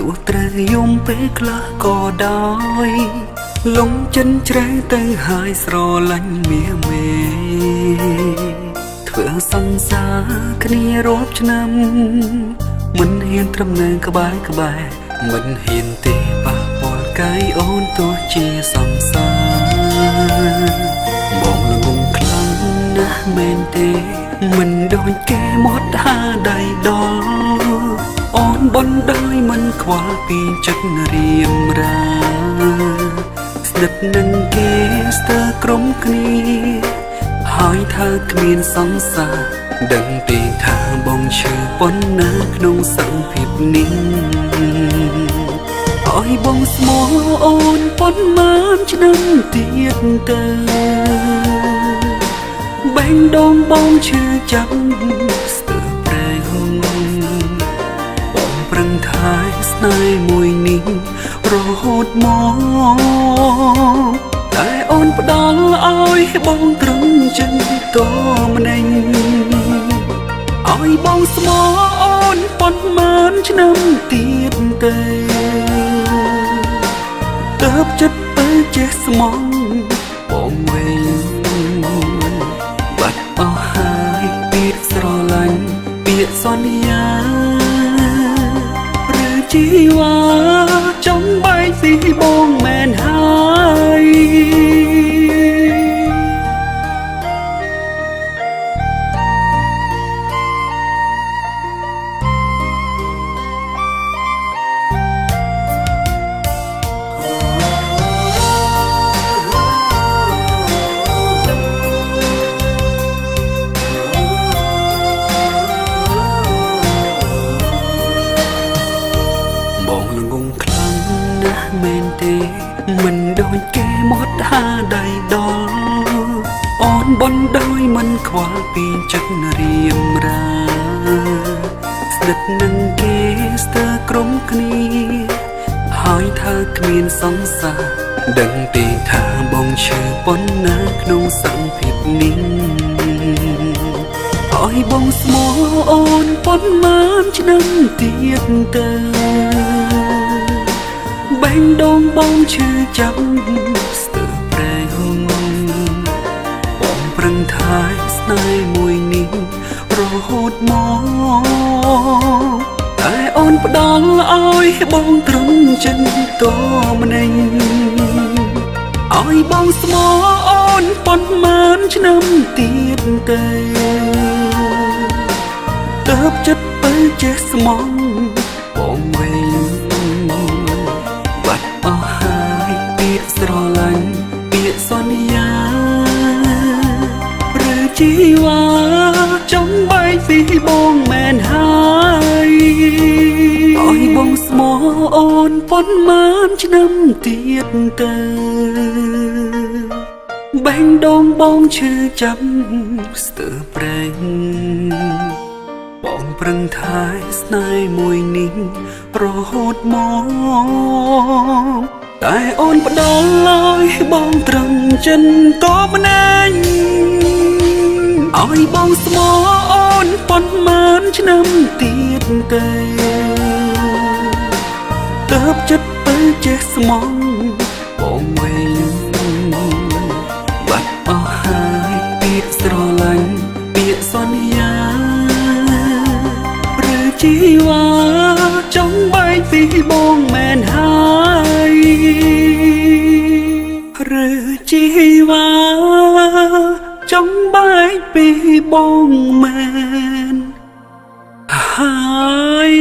ួត្រូវយំពេលខ្លះក៏ដោយលងចិនជ្រៅទៅហើយស្រឡាញ់មាមេធ្វើសង្សារគ្នារាប់ឆ្នាំមិនហ៊ានត្រឹមនៅក្បែរមិនហ៊ានទេប៉ះពាល់កាយអូនទោះជាសង្សារបងល្ងងខ្លាំងណាស់មែនទេមិនដូចគេមកហាដៃដល់អូនបណ្ដោយមិនខ្វល់ពីចិត្តរៀមរាស្និទ្ធនឹងគេស្ទើរក្រុមគ្នាហើយថាគ្មានសង្សារដឹងទេថាបងឈឺប៉ុណ្ណាក្នុងសង្ភាពនេះឲ្យបងស្មោះអូនប៉ុន្មានឆ្នាំទៀតទៅបែងដងបងឈឺចាប់ស្ទើរប្រែហងបងប្រឹងថែស្នេហ៍មួយនេះរហូតមកតែអូនផ្ដល់ឲ្យបងត្រង់ចិនតម្នេញឲ្យបងស្មោះអូនប៉ុន្មានឆ្នាំទៀតទៅទើបចិត្តទៅចេះស្មងបងវិញបាត់អស់ហើយពាក្យស្រឡាញ់ពាក្យសន្យាឬជីវ៉ាចង់បែកពីបងមែនហើយមែនទេមិនដូចគេមកហាដៃដល់អូនបណ្ដោយមិនខ្វល់ពីចិត្តរៀមរាស្និទ្ធនឹងគេស្ទើរក្រុមគ្នាហើយថាគ្មានសង្សារដឹងទេថាបងឈឺប៉ុណ្ណាក្នុងសង្ភាពនេះឲ្យបងស្មោះអូនប៉ុន្មានឆ្នាំទៀតទៅបែងដងបងឈឺចាប់ស្ទើរប្រែហងបងប្រឹងថែស្នេហ៍មួយនេះរហូតមកតែអូនផ្ដល់ឲ្យបងត្រង់ចិនតម្នេញឲ្យបងស្មោះអូនប៉ុន្មានឆ្នាំទៀតទៅទើបចិត្តទៅចេះស្មងបងវិញបាត់អស់ហើយពាក្យស្រឡាញ់ពាក្យសន្យាឬជីវ៉ាចង់បែកពីបងមែនហើយឲ្យបងស្មោះអូនប៉ុន្មានឆ្នាំទៀតទៅបែងដងបងឈឺចាប់ស្ទើរប្រែងបងប្រឹងថែស្នេហ៍មួយនេះរហូតមកតែអូនផ្ដល់ឲ្យបងត្រង់ចិនតម្នេញឲ្យបងស្មោះអូនប៉ុន្មានឆ្នាំទៀតទៅទើបចិត្តទៅចេះស្មងបងវិញបាត់អស់ហើយពាក្យស្រឡាញ់ពាក្យសន្យាឬជីវ៉ាចង់បែកពីបងមែនហើយឬជីវ៉ាចង់បែកពីបងមែនហើយ